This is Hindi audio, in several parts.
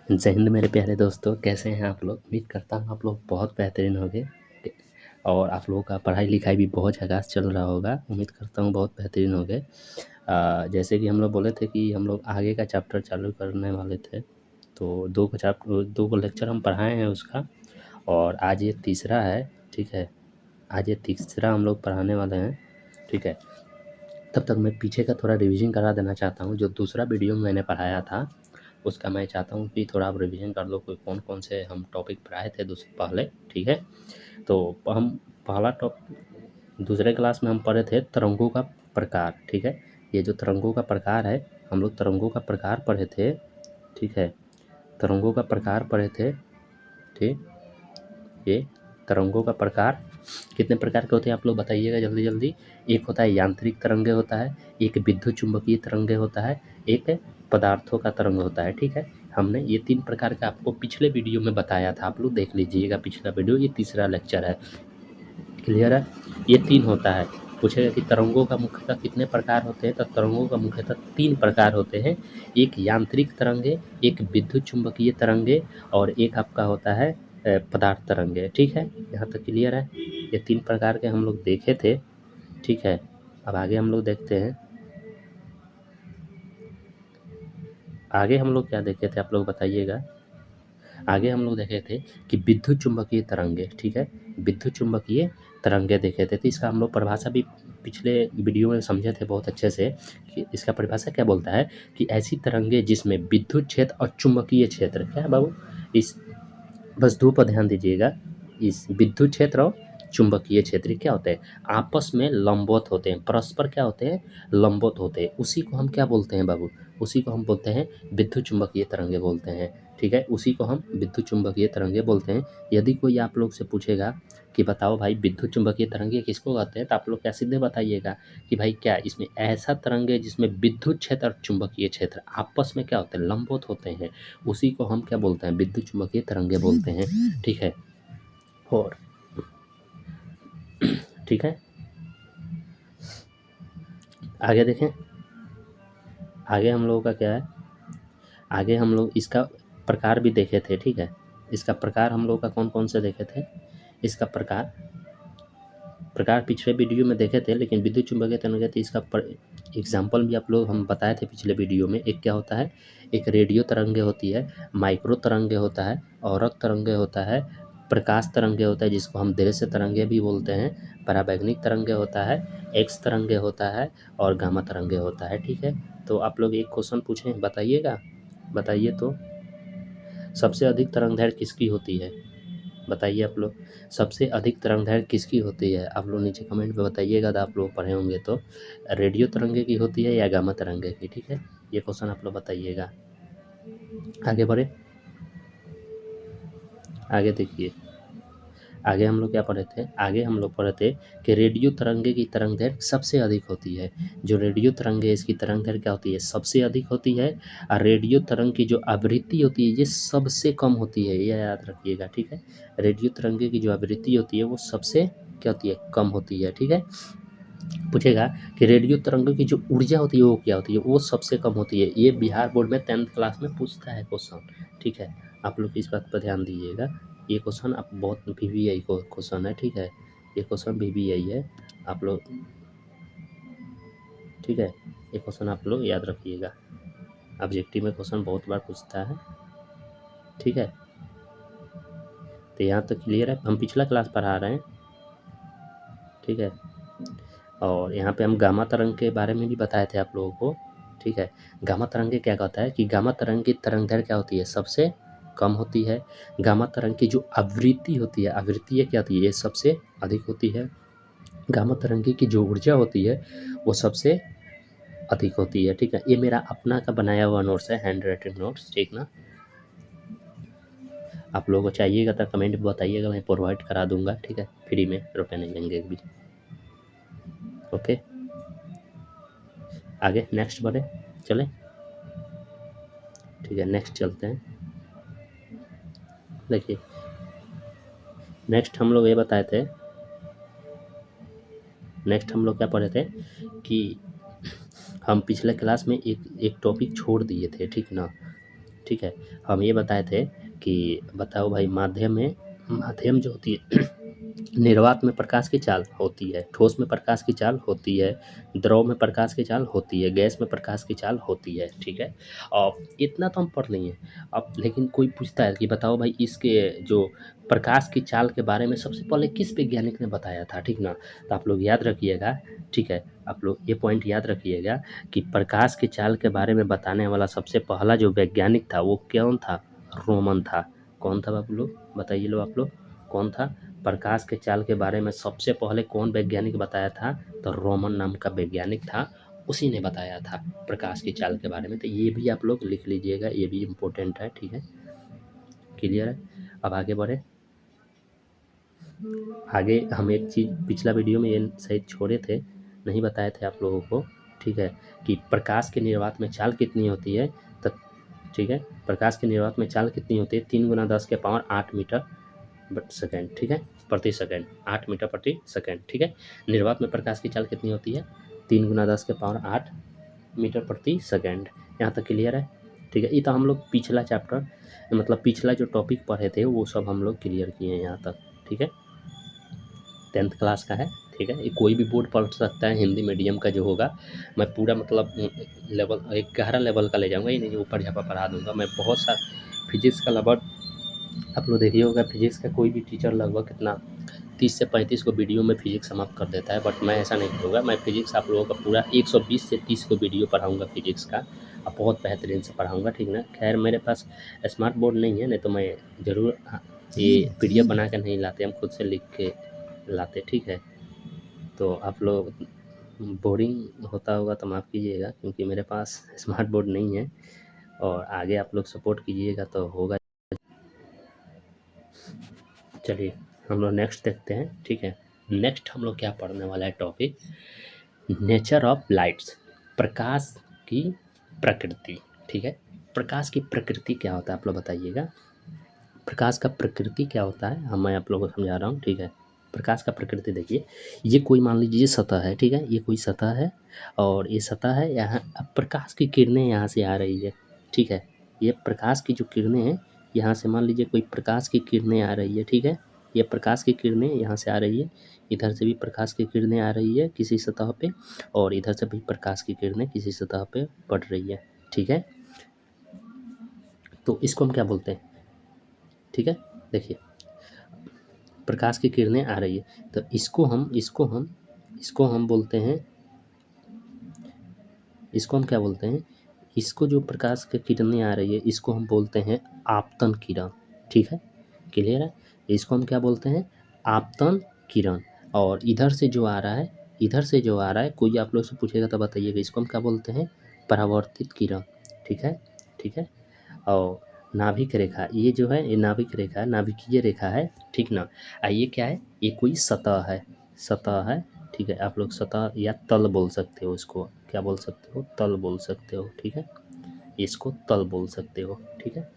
जय हिंद मेरे प्यारे दोस्तों, कैसे हैं आप लोग। उम्मीद करता हूँ आप लोग बहुत बेहतरीन होंगे और आप लोगों का पढ़ाई लिखाई भी बहुत झकास चल रहा होगा। उम्मीद करता हूँ बहुत बेहतरीन होंगे। जैसे कि हम लोग बोले थे कि हम लोग आगे का चैप्टर चालू करने वाले थे, तो दो को लेक्चर हम पढ़ाए हैं उसका, और आज ये तीसरा है। ठीक है, आज ये तीसरा हम लोग पढ़ाने वाले हैं। ठीक है, तब तक मैं पीछे का थोड़ा रिवीजन करा देना चाहता हूँ। जो दूसरा वीडियो में मैंने पढ़ाया था उसका मैं चाहता हूँ कि थोड़ा आप रिवीजन कर लो, कोई कौन कौन से हम टॉपिक पढ़ाए थे दूसरे पहले। ठीक है, तो हम पहला दूसरे क्लास में हम पढ़े थे तरंगों का प्रकार। ठीक है, ये जो तरंगों का प्रकार है, हम लोग तरंगों का प्रकार पढ़े थे। ठीक है, तरंगों का प्रकार पढ़े थे। ठीक, ये तरंगों का प्रकार कितने प्रकार के होते हैं आप लोग बताइएगा जल्दी जल्दी। एक होता है यांत्रिक तरंगे होता है, एक विद्युत चुंबकीय तरंगे होता है, एक पदार्थों का तरंग होता है। ठीक है, हमने ये 3 प्रकार का आपको पिछले वीडियो में बताया था, आप लोग देख लीजिएगा पिछला वीडियो। ये तीसरा लेक्चर है, क्लियर है। ये 3 होता है। पूछेगा कि तरंगों का मुख्यतः कितने प्रकार होते हैं, तो तरंगों का मुख्यतः 3 प्रकार होते हैं। एक यांत्रिक तरंगे, एक विद्युत चुंबकीय तरंगे, और एक आपका होता है पदार्थ तरंगे। ठीक है, यहाँ तक क्लियर है। ये 3 प्रकार के हम लोग देखे थे। ठीक है, अब आगे हम लोग देखते हैं। आगे हम लोग क्या देखे थे आप लोग बताइएगा। आगे हम लोग देखे थे कि विद्युत चुंबकीय तरंगे। ठीक है, विद्युत चुंबकीय तरंगे देखे थे, तो इसका हम लोग परिभाषा भी पिछले वीडियो में समझे थे बहुत अच्छे से कि इसका परिभाषा क्या बोलता है कि ऐसी तरंगे जिसमें विद्युत क्षेत्र और चुंबकीय क्षेत्र, क्या है बाबू, इस बस दो पर ध्यान दीजिएगा। इस विद्युत क्षेत्र और चुंबकीय क्षेत्र क्या होते हैं, आपस में लंबवत होते हैं, परस्पर क्या होते हैं, लंबवत होते हैं। उसी को हम क्या बोलते हैं बाबू, उसी को हम बोलते हैं विद्युत चुंबकीय तरंगे बोलते हैं। ठीक है, उसी को हम विद्युत चुंबकीय तरंगे बोलते हैं। यदि कोई आप लोग से पूछेगा कि बताओ भाई विद्युत चुंबकीय तरंगे किसको कहते हैं, तो आप लोग क्या सीधे बताइएगा कि भाई क्या इसमें ऐसा तरंग है जिसमें विद्युत क्षेत्र और चुंबकीय क्षेत्र आपस में क्या होते हैं, लंबवत होते हैं। उसी को हम क्या बोलते हैं, विद्युत चुंबकीय तरंगे बोलते हैं। ठीक है, और ठीक है, आगे देखें। आगे हम लोगों का क्या है, आगे हम लोग इसका प्रकार भी देखे थे। ठीक है, इसका प्रकार हम लोग का कौन कौन से देखे थे, इसका प्रकार पिछले वीडियो में देखे थे, लेकिन विद्युत चुंबकीय तरंगे थे इसका एग्जाम्पल भी आप लोग हम बताए थे पिछले वीडियो में। एक क्या होता है, एक रेडियो तरंगे होती है, माइक्रो तरंगे होता है, औरक तरंगे होता है, प्रकाश तरंगे होता है जिसको हम दृश्य तरंगे भी बोलते हैं, पराबैंगनिक तरंगे होता है, एक्स तरंगे होता है, और गामा तरंगे होता है। ठीक है, तो आप लोग एक क्वेश्चन पूछें, बताइएगा, बताइए तो सबसे अधिक तरंग दैर्घ्य किसकी होती है, बताइए आप लोग। सबसे अधिक तरंग दैर्घ्य किसकी होती है, आप लोग नीचे कमेंट में बताइएगा, तो आप लोग पढ़े होंगे तो रेडियो तरंगे की होती है या गामा तरंगे की। ठीक है, ये क्वेश्चन आप लोग बताइएगा। आगे बढ़े, आगे देखिए। आगे हम लोग क्या पढ़े थे, आगे हम लोग पढ़े थे कि रेडियो तरंगे की तरंग दैर्घ्य सबसे अधिक होती है। जो रेडियो तरंगे इसकी तरंग दैर्घ्य क्या होती है, सबसे अधिक होती है। और रेडियो तरंग की जो आवृत्ति होती है ये सबसे कम होती है, ये याद रखिएगा। ठीक है, रेडियो तरंगे की जो आवृत्ति होती है वो सबसे क्या होती है, कम होती है। ठीक है, पूछेगा कि रेडियो तरंगों की जो ऊर्जा होती है वो क्या होती है, वो सबसे कम होती है। ये बिहार बोर्ड में 10th क्लास में पूछता है क्वेश्चन। ठीक है, आप लोग इस बात पर ध्यान दीजिएगा। ये क्वेश्चन आप बहुत VVI को क्वेश्चन है। ठीक है, ये क्वेश्चन VVI है आप लोग। ठीक है, ये क्वेश्चन आप लोग याद रखिएगा, ऑब्जेक्टिव में क्वेश्चन बहुत बार पूछता है। ठीक है, तो यहाँ तक क्लियर है, हम पिछला क्लास पढ़ा रहे हैं। ठीक है, और यहाँ पे हम गामा तरंग के बारे में भी बताए थे आप लोगों को। ठीक है, गामा तरंगे क्या कहता है कि गामा तरंग की तरंग दैर्घ्य क्या होती है, सबसे कम होती है। गामा तरंग की जो आवृत्ति होती है, आवृत्ति क्या होती है, ये सबसे अधिक होती है। गामा तरंगे की जो ऊर्जा होती है वो सबसे अधिक होती है। ठीक है, ये मेरा अपना का बनाया हुआ नोट्स है, हैंड राइटिंग नोट्स। ठीक ना, आप लोगों को चाहिएगा तो कमेंट में बताइएगा, मैं प्रोवाइड करा दूंगा। ठीक है, फ्री में, रुपये नहीं लेंगे भी। ओके, आगे नेक्स्ट बढ़े, चले। ठीक है, नेक्स्ट चलते हैं। देखिए, नेक्स्ट हम लोग ये बताए थे, नेक्स्ट हम लोग क्या पढ़े थे कि हम पिछले क्लास में एक टॉपिक छोड़ दिए थे। ठीक ना, ठीक है। हम ये बताए थे कि बताओ भाई माध्यम जो होती है निर्वात में प्रकाश की चाल होती है, ठोस में प्रकाश की चाल होती है, द्रव में प्रकाश की चाल होती है, गैस में प्रकाश की चाल होती है, ठीक है। और इतना तो हम पढ़ लिए। अब लेकिन कोई पूछता है कि बताओ भाई इसके जो प्रकाश की चाल के बारे में सबसे पहले किस वैज्ञानिक ने बताया था, ठीक ना। तो आप लोग याद रखिएगा, ठीक है, आप लोग ये पॉइंट याद रखिएगा कि प्रकाश की चाल के बारे में बताने वाला सबसे पहला जो वैज्ञानिक था वो कौन था, रोमन था। कौन था आप लोग बताइए, लो आप लोग कौन था। प्रकाश के चाल के बारे में सबसे पहले कौन वैज्ञानिक बताया था, तो रोमन नाम का वैज्ञानिक था, उसी ने बताया था प्रकाश की चाल के बारे में। तो ये भी आप लोग लिख लीजिएगा, ये भी इम्पोर्टेंट है, ठीक है, क्लियर है। अब आगे बढ़े। आगे हम एक चीज़ पिछला वीडियो में ये शायद छोड़े थे, नहीं बताए थे आप लोगों को, ठीक है, कि प्रकाश के निर्वात में चाल कितनी होती है। तो ठीक है, प्रकाश के निर्वात में चाल कितनी होती है, 3 × 10⁸ मीटर सेकेंड, ठीक है, प्रति सेकेंड, 8 मीटर प्रति सेकेंड, ठीक है। निर्वात में प्रकाश की चाल कितनी होती है, 3 × 10⁸ मीटर प्रति सेकेंड। यहाँ तक क्लियर है, ठीक है। ये तो हम लोग पिछला चैप्टर मतलब पिछला जो टॉपिक पढ़े थे वो सब हम लोग क्लियर किए हैं यहाँ तक, ठीक है। 10th क्लास का है, ठीक है, ये कोई भी बोर्ड पढ़ सकता है, हिंदी मीडियम का जो होगा। मैं पूरा मतलब लेवल 11 लेवल का ले जाऊँगा, ये नहीं ऊपर झापा पढ़ा दूँगा। मैं बहुत सा फिजिक्स का लगभग आप लोग देखिए होगा, फिजिक्स का कोई भी टीचर लगभग कितना 30 से 35 को वीडियो में फिजिक्स समाप्त कर देता है, बट मैं ऐसा नहीं करूँगा। मैं फिजिक्स आप लोगों का पूरा 120 से 30 को वीडियो पढ़ाऊँगा फिजिक्स का, और बहुत बेहतरीन से पढ़ाऊँगा, ठीक ना। खैर मेरे पास स्मार्ट बोर्ड नहीं है, नहीं तो मैं ज़रूर ये पीडीएफ बना के नहीं लाते, हम खुद से लिख के लाते, ठीक है। तो आप लोग बोरिंग होता होगा तो माफ़ कीजिएगा, क्योंकि मेरे पास स्मार्ट बोर्ड नहीं है, और आगे आप लोग सपोर्ट कीजिएगा तो होगा। चलिए हम लोग नेक्स्ट देखते हैं, ठीक है। नेक्स्ट हम लोग क्या पढ़ने वाला है टॉपिक, नेचर ऑफ लाइट्स, प्रकाश की प्रकृति, ठीक है। प्रकाश की प्रकृति क्या होता है आप लोग बताइएगा, प्रकाश का प्रकृति क्या होता है, हम मैं आप लोगों को समझा रहा हूँ, ठीक है। प्रकाश का प्रकृति देखिए, ये कोई मान लीजिए सतह है, ठीक है, ये कोई सतह है, और ये सतह है, यहाँ अब प्रकाश की किरणें यहाँ से आ रही है, ठीक है। ये प्रकाश की जो किरणें हैं, यहाँ से मान लीजिए कोई प्रकाश की किरणें आ रही है, ठीक है। ये प्रकाश की किरणें यहाँ से आ रही है, इधर से भी प्रकाश की किरणें आ रही है किसी सतह पे, और इधर से भी प्रकाश की किरणें किसी सतह पे पड़ रही है, ठीक है। तो इसको हम क्या बोलते हैं, ठीक है। देखिए प्रकाश की किरणें आ रही है, तो इसको हम बोलते हैं, इसको हम क्या बोलते हैं, इसको जो प्रकाश की किरणें आ रही है इसको हम बोलते हैं आपतन किरण, ठीक है, क्लियर है। इसको हम क्या बोलते हैं, आपतन किरण। और इधर से जो आ रहा है, इधर से जो आ रहा है, कोई आप लोग से पूछेगा तो बताइएगा, इसको हम क्या बोलते हैं, परावर्तित किरण, ठीक है, ठीक है। और नाभिक रेखा, ये जो है ये नाभिक रेखा है, नाभिकीय रेखा है, ठीक ना। ये क्या है, ये कोई सतह है, सतह है, ठीक है। आप लोग सतह या तल बोल सकते हो, इसको क्या बोल सकते हो, तल बोल सकते हो, ठीक है, इसको तल बोल सकते हो, ठीक है।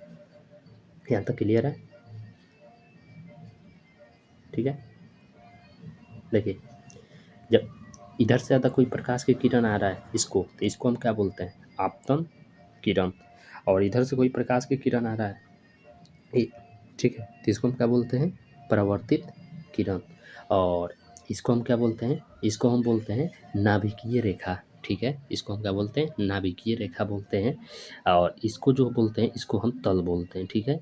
यहाँ तक क्लियर है, ठीक है। देखिए जब इधर से ज़्यादा कोई प्रकाश की किरण आ रहा है इसको, तो इसको हम क्या बोलते हैं, आपतन किरण। और इधर से कोई प्रकाश की किरण आ रहा है ये, ठीक है, तो इसको हम क्या बोलते हैं, परावर्तित किरण। और इसको हम क्या बोलते हैं, इसको हम बोलते हैं नाभिकीय रेखा, ठीक है, इसको हम क्या बोलते हैं, नाभिकीय रेखा बोलते हैं। और इसको जो बोलते हैं इसको हम तल बोलते हैं, ठीक है।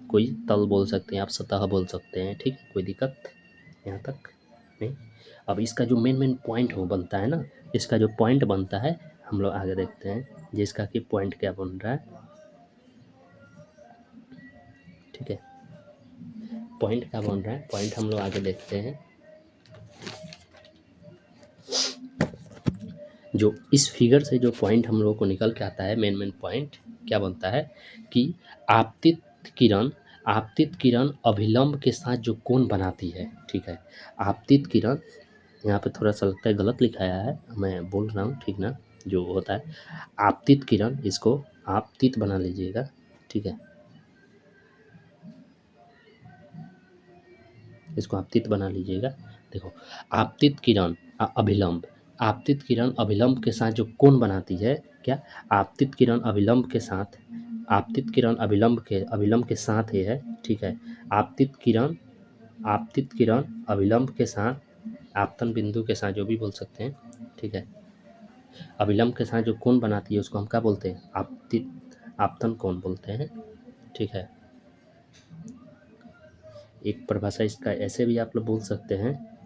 कोई तल बोल सकते हैं, आप सतह बोल सकते हैं, ठीक है, कोई दिक्कत यहाँ तक नहीं। अब इसका जो मेन पॉइंट हो बनता है ना, इसका जो पॉइंट बनता है हम लोग आगे देखते हैं, जिसका कि पॉइंट क्या बन रहा है, ठीक है, पॉइंट क्या बन रहा है, पॉइंट हम लोग आगे देखते हैं। जो इस फिगर से जो पॉइंट हम लोग को निकल के आता है, मेन पॉइंट क्या बनता है कि आपतित किरण, आपतित किरण अभिलंब के साथ जो कोण बनाती है, ठीक है। आपतित किरण, यहाँ पे थोड़ा सा लगता है गलत लिखाया है, मैं बोल रहा हूँ, ठीक ना, जो होता है आपतित किरण, इसको आपतित बना लीजिएगा, ठीक है, इसको आपतित बना लीजिएगा। देखो आपतित किरण अभिलंब, आपतित किरण अभिलंब के साथ जो कोण बनाती है, क्या, आपतित किरण अभिलंब के साथ आपतित किरण अभिलंब के साथ ही है, ठीक है। आपतित किरण अभिलंब के साथ, आपतन बिंदु के साथ, जो भी बोल सकते हैं, ठीक है। अभिलंब के साथ जो कोण बनाती है उसको हम क्या बोलते हैं? आपतन कोण बोलते हैं, ठीक है। एक परिभाषा इसका ऐसे भी आप लोग बोल सकते हैं,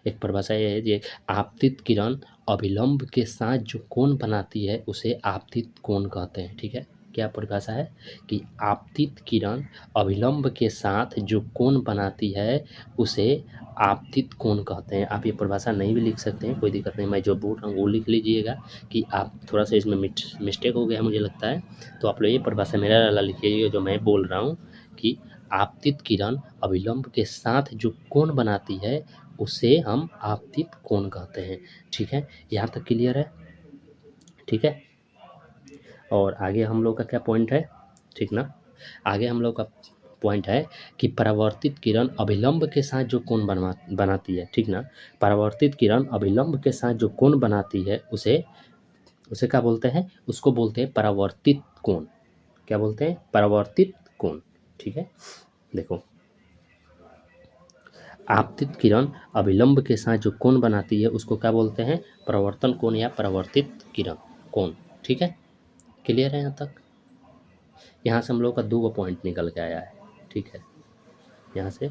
एक परिभाषा ये है, ये आपतित किरण अभिलंब के साथ जो कोण बनाती है उसे आपतित कोण कहते हैं, ठीक है। क्या परिभाषा है कि आपतित किरण अभिलंब के साथ जो कोण बनाती है उसे आपतित कोण कहते हैं। आप ये परिभाषा नहीं भी लिख सकते हैं, कोई दिक्कत नहीं, मैं जो बोल रहा हूँ वो लिख लीजिएगा कि आप थोड़ा सा इसमें मिस्टेक हो गया मुझे लगता है, तो आप लोग ये परिभाषा मेरा वाला लिखिएगा जो मैं बोल रहा हूँ कि आपतित किरण अभिलंब के साथ जो कोण बनाती है उसे हम आपतित कोण कहते हैं, ठीक है। यहाँ तक क्लियर है, ठीक है। और आगे हम लोग का क्या पॉइंट है, ठीक ना। आगे हम लोग का पॉइंट है कि परावर्तित किरण अभिलंब के साथ जो कोण बनाती है, ठीक ना। परावर्तित किरण अभिलंब के साथ जो कोण बनाती है उसे उसे क्या बोलते हैं? उसको बोलते हैं परावर्तित कोण। क्या बोलते हैं? परावर्तित कोण, ठीक है। देखो, आपतित किरण अभिलंब के साथ जो कोण बनाती है उसको क्या बोलते हैं? परावर्तन कोण या परावर्तित किरण कोण, ठीक है। क्लियर है यहाँ तक? यहाँ से हम लोग का 2 पॉइंट निकल के आया है, ठीक है। यहाँ से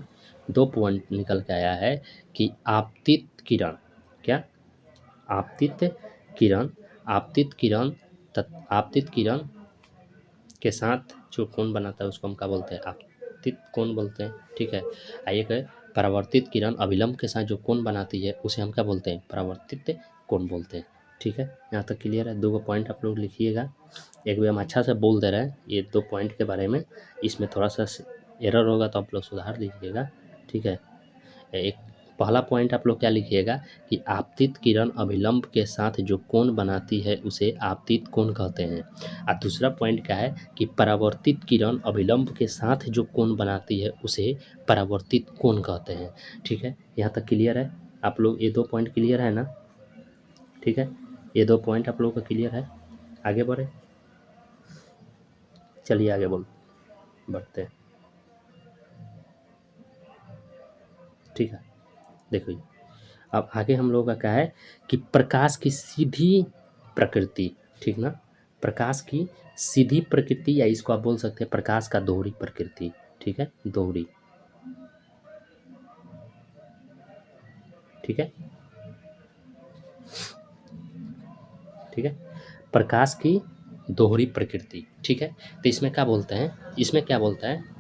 2 पॉइंट निकल के आया है कि आपतित किरण, क्या? आपतित किरण, आपतित किरण के साथ जो कोण बनाता है उसको हम क्या बोलते हैं? आपतित कोण बोलते हैं, ठीक है। आइए कहें, परावर्तित किरण अभिलंब के साथ जो कोण बनाती है उसे हम क्या बोलते हैं? परावर्तित कोण बोलते हैं, ठीक है। यहाँ तक क्लियर है? 2 पॉइंट आप लोग लिखिएगा। एक भी हम अच्छा से बोल दे रहे हैं ये 2 पॉइंट के बारे में, इसमें थोड़ा सा एरर होगा तो आप लोग सुधार लीजिएगा, ठीक है। एक पहला पॉइंट आप लोग क्या लिखिएगा कि आपतित किरण अभिलंब के साथ जो कोण बनाती है उसे आपतित कोण कहते हैं। और दूसरा पॉइंट क्या है कि परावर्तित किरण अभिलंब के साथ जो कोण बनाती है उसे परावर्तित कोण कहते हैं, ठीक है। यहाँ तक क्लियर है? आप लोग ये 2 पॉइंट क्लियर है ना, ठीक है। ये 2 पॉइंट आप लोग का क्लियर है? आगे बढ़े, चलिए आगे बढ़ते हैं, ठीक है। देखो जी, अब आगे हम लोगों का क्या है कि प्रकाश की सीधी प्रकृति, ठीक ना। प्रकाश की सीधी प्रकृति, या इसको आप बोल सकते हैं प्रकाश का दोहरी प्रकृति, ठीक है। दोहरी, ठीक है, ठीक है। प्रकाश की दोहरी प्रकृति, ठीक है। तो इसमें क्या बोलते हैं, इसमें क्या बोलता है?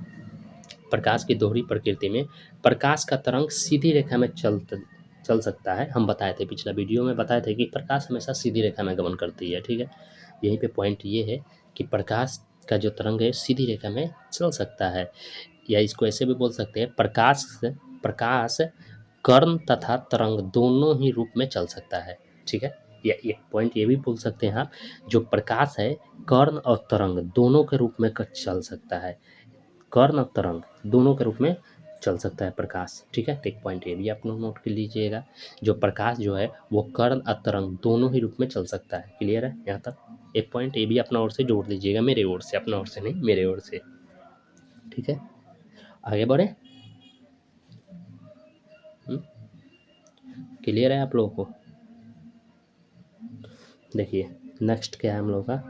प्रकाश की दोहरी प्रकृति में प्रकाश का तरंग सीधी रेखा में चल सकता है। हम बताए थे, पिछला वीडियो में बताए थे कि प्रकाश हमेशा सीधी रेखा में गमन करती है, ठीक है। यहीं पे पॉइंट ये है कि प्रकाश का जो तरंग है सीधी रेखा में चल सकता है, या इसको ऐसे भी बोल सकते हैं प्रकाश कर्ण तथा तरंग दोनों ही रूप में चल सकता है, ठीक है। या एक पॉइंट ये भी बोल सकते हैं आप, जो प्रकाश है कर्ण और तरंग दोनों के रूप में चल सकता है। कर्ण और तरंग दोनों के रूप में चल सकता है प्रकाश, ठीक है। तो एक पॉइंट ये भी आप लोग नोट कर लीजिएगा, जो प्रकाश जो है वो कर्ण और तरंग दोनों ही रूप में चल सकता है। क्लियर है यहाँ तक? एक पॉइंट ये भी अपना ओर से जोड़ दीजिएगा, मेरे ओर से, अपना ओर से नहीं, मेरे ओर से, ठीक है। आगे बढ़े, क्लियर है आप लोगों को? देखिए नेक्स्ट क्या है हम लोग का,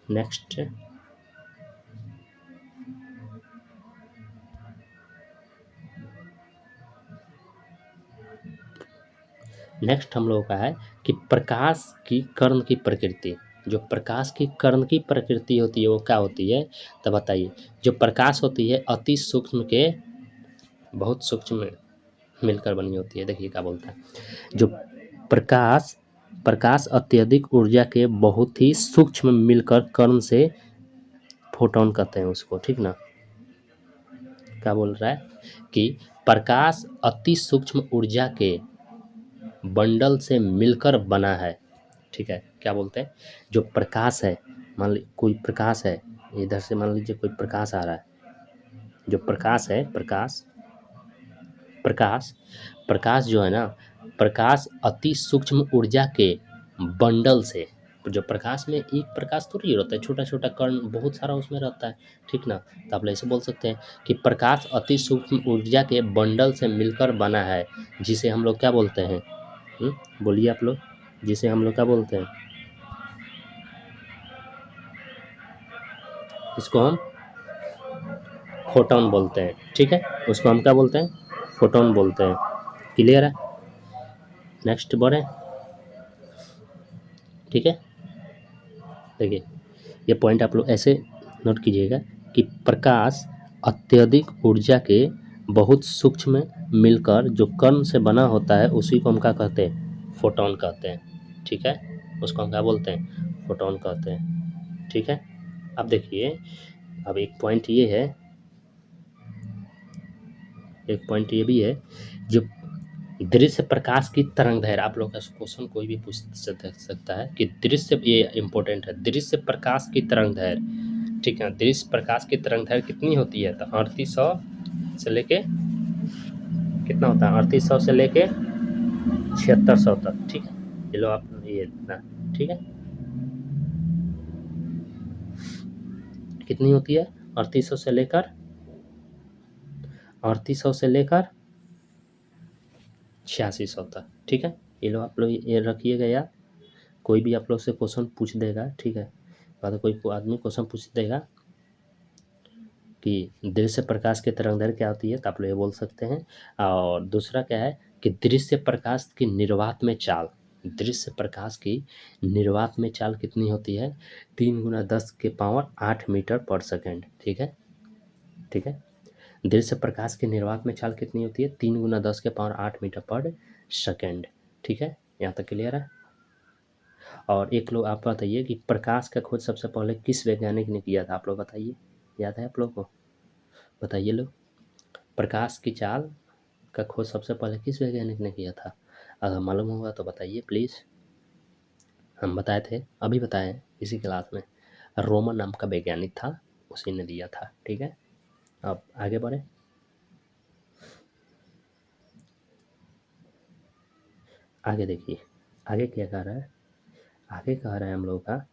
नेक्स्ट हम लोगों का है कि प्रकाश की कर्ण की प्रकृति। जो प्रकाश की कर्ण की प्रकृति होती है वो क्या होती है, तो बताइए। जो प्रकाश होती है अति सूक्ष्म के बहुत सूक्ष्म में मिलकर बनी होती है। देखिए क्या बोलता है, जो प्रकाश प्रकाश अत्यधिक ऊर्जा के बहुत ही सूक्ष्म मिलकर कर्ण से, फोटोन कहते हैं उसको, ठीक ना। क्या बोल रहा है कि प्रकाश अति सूक्ष्म ऊर्जा के बंडल से मिलकर बना है, ठीक है। क्या बोलते हैं, जो प्रकाश है, मान ली कोई प्रकाश है, इधर से मान लीजिए कोई प्रकाश आ रहा है, जो प्रकाश है, प्रकाश प्रकाश जो है ना, प्रकाश अति सूक्ष्म ऊर्जा के बंडल से, जब प्रकाश में एक प्रकाश थोड़ी रहता है, छोटा छोटा कण बहुत सारा उसमें रहता है, ठीक ना। तो आप ऐसे बोल सकते हैं कि प्रकाश अति सूक्ष्म ऊर्जा के बंडल से मिलकर बना है, जिसे हम लोग क्या बोलते हैं? बोलिए आप लोग, जिसे हम लोग क्या बोलते हैं? इसको हम फोटोन बोलते हैं, ठीक है। उसको हम क्या बोलते हैं? फोटोन बोलते हैं। क्लियर है? नेक्स्ट बढ़े, ठीक है। देखिए ये पॉइंट आप लोग ऐसे नोट कीजिएगा कि प्रकाश अत्यधिक ऊर्जा के बहुत सूक्ष्म में मिलकर जो कण से बना होता है उसी को हम क्या कहते हैं? फोटोन कहते हैं, ठीक है। उसको हम क्या बोलते हैं? फोटोन कहते हैं, ठीक है। अब देखिए, अब एक पॉइंट ये है, एक पॉइंट ये भी है, जो दृश्य प्रकाश की तरंग दैर्घ्य, आप लोग का क्वेश्चन कोई भी पूछ सकता है कि दृश्य, ये इंपॉर्टेंट है, दृश्य प्रकाश की तरंग दैर्घ्य, ठीक है। दृश्य प्रकाश की तरंग दैर्घ्य कितनी होती है? तो 3800 से लेके कितना होता है? 3800 से लेके 7600 तक, ठीक है। ये लो आप ये इतना, ठीक है। कितनी होती है? 3800 से लेकर 3800 से लेकर 8600 तक, ठीक है। ये लो आप लोग ये रखिएगा यार, कोई भी आप लोग से क्वेश्चन पूछ देगा, ठीक है। बाद कोई आदमी क्वेश्चन पूछ देगा कि दृश्य प्रकाश की तरंगदैर्घ्य क्या होती है, तो आप लोग ये बोल सकते हैं। और दूसरा क्या है कि दृश्य प्रकाश की निर्वात में चाल, दृश्य प्रकाश की निर्वात में चाल कितनी होती है? 3 × 10⁸ मीटर पर सेकेंड, ठीक है, ठीक है। दृश्य प्रकाश की निर्वात में चाल कितनी होती है? 3 × 10⁸ मीटर पर सेकेंड, ठीक है। यहाँ तक क्लियर है। और एक लोग आप बताइए कि प्रकाश का खोज सबसे पहले किस वैज्ञानिक ने किया था? आप लोग बताइए, याद है आप लोग को? बताइए लोग, प्रकाश की चाल का खोज सबसे पहले किस वैज्ञानिक ने किया था? अगर मालूम होगा तो बताइए प्लीज़। हम बताए थे, अभी बताए इसी क्लास में, रोमन नाम का वैज्ञानिक था, उसी ने दिया था, ठीक है। अब आगे बढ़े, आगे देखिए, आगे क्या कह रहा है? आगे कह रहा है हम लोग का,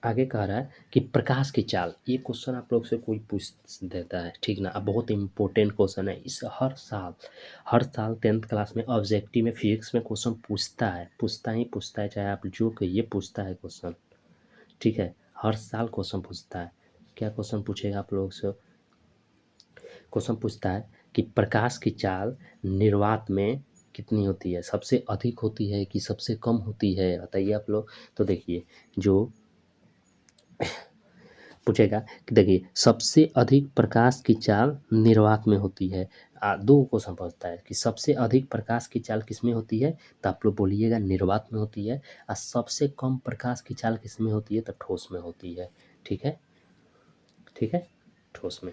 आगे कह रहा है कि प्रकाश की चाल, ये क्वेश्चन आप लोग से कोई पूछ देता है, ठीक ना। अब बहुत इंपॉर्टेंट क्वेश्चन है, इस हर साल 10th क्लास में ऑब्जेक्टिव में फिजिक्स में क्वेश्चन पूछता है, चाहे आप जो कहिए पूछता है क्वेश्चन, ठीक है। हर साल क्वेश्चन पूछता है। क्या क्वेश्चन पूछेगा आप लोग से? क्वेश्चन पूछता है कि प्रकाश की चाल निर्वात में कितनी होती है? सबसे अधिक होती है कि सबसे कम होती है? बताइए आप लोग। तो देखिए, जो पूछेगा कि देखिए सबसे अधिक प्रकाश की चाल निर्वात में होती है। दो क्वेश्चन पूछता है कि सबसे अधिक प्रकाश की चाल किसमें होती है, तो आप लोग बोलिएगा निर्वात में होती है। और सबसे कम प्रकाश की चाल किसमें होती है, तो ठोस में होती है, ठीक है, ठीक है, ठोस में।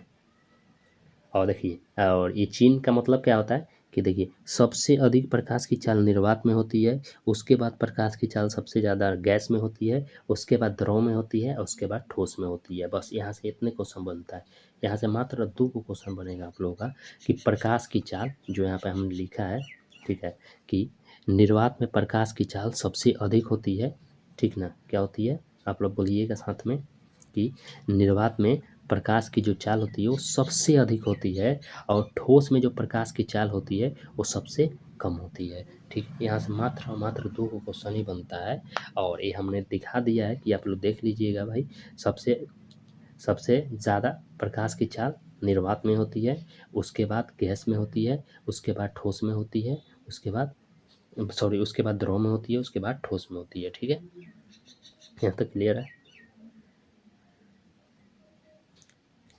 और देखिए, और ये चीन का मतलब क्या होता है कि देखिए सबसे अधिक प्रकाश की चाल निर्वात में होती है, उसके बाद प्रकाश की चाल सबसे ज़्यादा गैस में होती है, उसके बाद द्रव में होती है, और उसके बाद ठोस में होती है। बस यहाँ से इतने क्वेश्चन बनता है। यहाँ से मात्र 2 को क्वेश्चन बनेगा आप लोगों का कि प्रकाश की चाल, जो यहाँ पे हमने लिखा है, ठीक है, कि निर्वात में प्रकाश की चाल सबसे अधिक होती है, ठीक ना। क्या होती है? आप लोग बोलिएगा साथ में कि निर्वात में प्रकाश की जो चाल होती है वो सबसे अधिक होती है, और ठोस में जो प्रकाश की चाल होती है वो सबसे कम होती है, ठीक। यहाँ से मात्र और मात्र 2 को क्वेश्चन ही बनता है, और ये हमने दिखा दिया है कि आप लोग देख लीजिएगा भाई। सबसे सबसे ज़्यादा प्रकाश की चाल निर्वात में होती है, उसके बाद गैस में होती है, उसके बाद ठोस में होती है, उसके बाद उसके बाद द्रव में होती है, उसके बाद ठोस में होती है, ठीक है। यहाँ तक क्लियर है?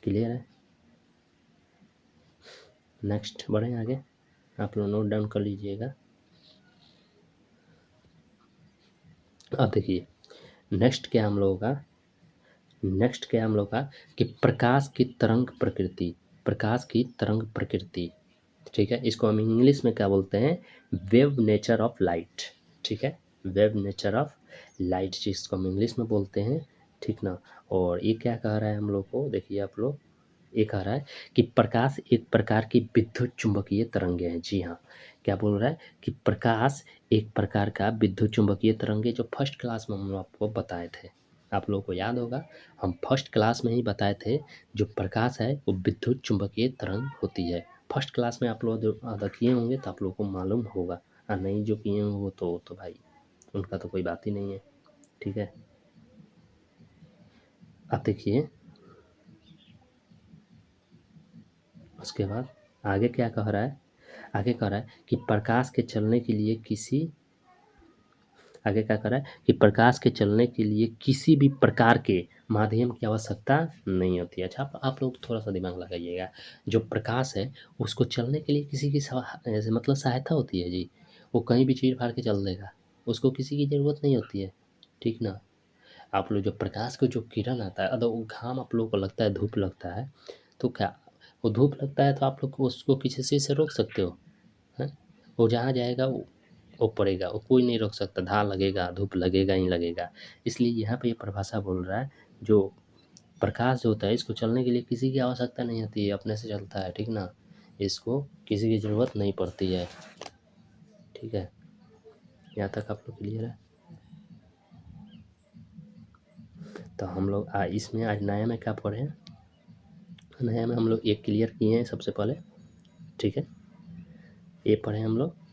क्लियर है? नेक्स्ट बढ़ें आगे, आप लोग नोट डाउन कर लीजिएगा। अब देखिए नेक्स्ट क्या हम लोग का कि प्रकाश की तरंग प्रकृति, प्रकाश की तरंग प्रकृति, ठीक है। इसको हम इंग्लिश में क्या बोलते हैं? वेव नेचर ऑफ लाइट, ठीक है, वेव नेचर ऑफ लाइट जिसको हम इंग्लिश में बोलते हैं, ठीक ना। और ये क्या कह रहा है हम लोग को? देखिए आप लोग, ये कह रहा है कि प्रकाश एक प्रकार की विद्युत चुंबकीय तरंगे हैं। जी हाँ, क्या बोल रहा है कि प्रकाश एक प्रकार का विद्युत चुंबकीय तरंगे, जो फर्स्ट क्लास में हम आपको बताए थे। आप लोगों को याद होगा, हम फर्स्ट क्लास में ही बताए थे, जो प्रकाश है वो विद्युत चुंबकीय तरंग होती है। फर्स्ट क्लास में आप लोग जो अदा किए होंगे तो आप लोगों को मालूम होगा, और नहीं जो किए होंगे वो तो भाई उनका तो कोई बात ही नहीं है। ठीक है, अब देखिए उसके बाद आगे क्या कह रहा है। आगे कह रहा है कि प्रकाश के चलने के लिए किसी आगे क्या कर रहा है कि प्रकाश के चलने के लिए किसी भी प्रकार के माध्यम की आवश्यकता नहीं होती है। अच्छा, आप लोग थोड़ा सा दिमाग लगाइएगा। जो प्रकाश है उसको चलने के लिए किसी की ऐसे मतलब सहायता होती है जी। वो कहीं भी चीर फाड़ के चल देगा, उसको किसी की ज़रूरत नहीं होती है। ठीक ना। आप लोग जो प्रकाश को जो किरण आता है, अगर वो घाम आप लोग को लगता है, धूप लगता है, तो क्या वो धूप लगता है तो आप लोग उसको किसी चीज़ से रोक सकते हो? हैं? वो जहाँ जाएगा वो पड़ेगा, वो कोई नहीं रोक सकता, धार लगेगा, धूप लगेगा ही लगेगा। इसलिए यहाँ पे ये परिभाषा बोल रहा है, जो प्रकाश जो होता है इसको चलने के लिए किसी की आवश्यकता नहीं होती है, अपने से चलता है। ठीक ना। इसको किसी की ज़रूरत नहीं पड़ती है। ठीक है, यहाँ तक आप लोग क्लियर है। तो हम लोग इसमें आज नया में क्या पढ़े हैं, नया में हम लोग एक क्लियर किए हैं सबसे पहले। ठीक है, ये पढ़े हम लोग।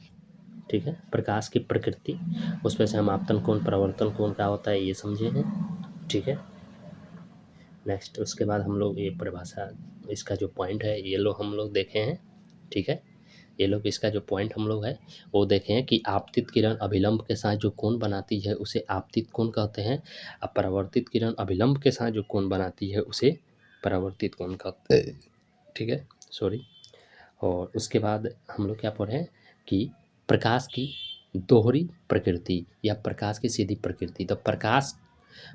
ठीक है, प्रकाश की प्रकृति, उसमें से हम आपतन कोण परावर्तन कोण क्या होता है ये समझे हैं। ठीक है, नेक्स्ट उसके बाद हम लोग ये परिभाषा, इसका जो पॉइंट है ये लोग हम लोग देखे हैं। ठीक है, ये लोग इसका जो पॉइंट हम लोग है वो देखे हैं कि आपतित किरण अभिलंब के साथ जो कोण बनाती है उसे आपतित कोण कहते हैं, और परावर्तित किरण अभिलंब के साथ जो कोण बनाती है उसे परावर्तित कोण कहते हैं। ठीक है, सॉरी। और उसके बाद हम लोग क्या पढ़े हैं कि प्रकाश की दोहरी प्रकृति या प्रकाश की सीधी प्रकृति। तो प्रकाश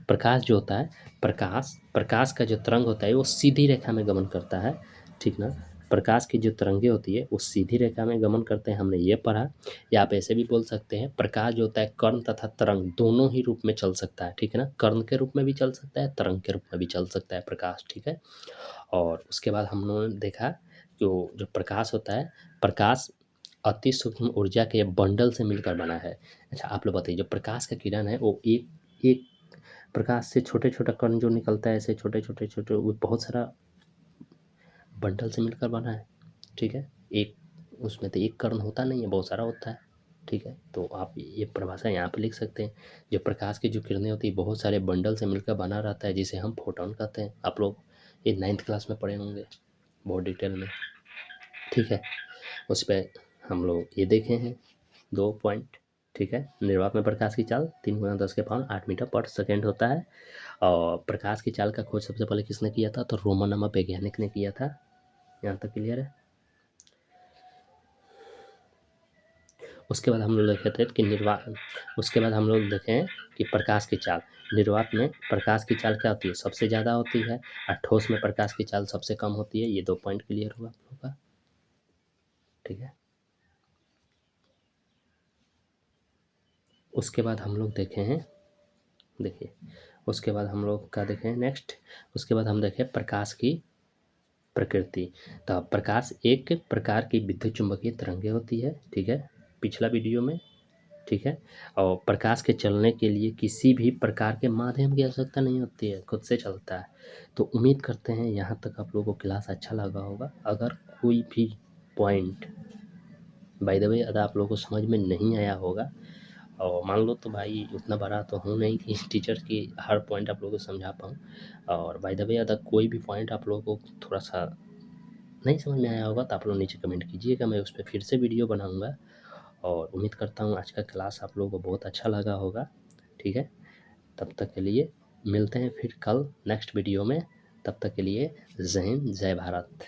प्रकाश जो होता है, प्रकाश प्रकाश का जो तरंग होता है वो सीधी रेखा में गमन करता है। ठीक ना। प्रकाश की जो तरंगे होती है वो सीधी रेखा में गमन करते हैं, हमने ये पढ़ा। या आप ऐसे भी बोल सकते हैं, प्रकाश जो होता है कर्ण तथा तरंग दोनों ही रूप में चल सकता है। ठीक है ना, कर्ण के रूप में भी चल सकता है, तरंग के रूप में भी चल सकता है प्रकाश। ठीक है, और उसके बाद हम लोगों ने देखा जो जो प्रकाश होता है, प्रकाश अति सूक्ष्म ऊर्जा के बंडल से मिलकर बना है। अच्छा, आप लोग बताइए, जो प्रकाश का किरण है वो एक एक प्रकाश से छोटे छोटे कण जो निकलता है, ऐसे छोटे छोटे छोटे, वो बहुत सारा बंडल से मिलकर बना है। ठीक है, एक उसमें तो एक कण होता नहीं है, बहुत सारा होता है। ठीक है, तो आप ये परिभाषा यहाँ पे लिख सकते हैं। जो प्रकाश की जो किरणें होती है बहुत सारे बंडल से मिलकर बना रहता है, जिसे हम फोटोन कहते हैं। आप लोग ये 9th क्लास में पढ़े होंगे बहुत डिटेल में। ठीक है, उस पर हम लोग ये देखे हैं 2 पॉइंट। ठीक है, निर्वात में प्रकाश की चाल 3 × 10⁻⁸ होता है। और प्रकाश की चाल का खोज सबसे पहले किसने किया था, तो रोमन नामक वैज्ञानिक ने किया था। यहाँ तक क्लियर है। उसके बाद हम लोग देखे थे कि उसके बाद हम लोग देखे हैं कि प्रकाश की चाल, निर्वात में प्रकाश की चाल क्या होती है, सबसे ज़्यादा होती है, और ठोस में प्रकाश की चाल सबसे कम होती है। ये 2 पॉइंट क्लियर हुआ आप लोगों का। ठीक है, उसके बाद हम लोग देखे हैं, देखिए उसके बाद हम लोग क्या देखें नेक्स्ट, उसके बाद हम देखें प्रकाश की प्रकृति। तो प्रकाश एक प्रकार की विद्युत चुंबकीय तरंगे होती है। ठीक है, पिछला वीडियो में। ठीक है, और प्रकाश के चलने के लिए किसी भी प्रकार के माध्यम की आवश्यकता नहीं होती है, खुद से चलता है। तो उम्मीद करते हैं यहाँ तक आप लोगों को क्लास अच्छा लगा होगा। अगर कोई भी पॉइंट बाय द वे अगर आप लोगों को समझ में नहीं आया होगा, और मान लो तो भाई उतना बड़ा तो हूँ नहीं कि टीचर की हर पॉइंट आप लोगों को समझा पाऊँ। और बाय द वे अगर कोई भी पॉइंट आप लोगों को थोड़ा सा नहीं समझ में आया होगा तो आप लोग नीचे कमेंट कीजिएगा, मैं उस पर फिर से वीडियो बनाऊँगा। और उम्मीद करता हूँ आज का क्लास आप लोगों को बहुत अच्छा लगा होगा। ठीक है, तब तक के लिए मिलते हैं फिर कल नेक्स्ट वीडियो में। तब तक के लिए जय हिंद, जय भारत।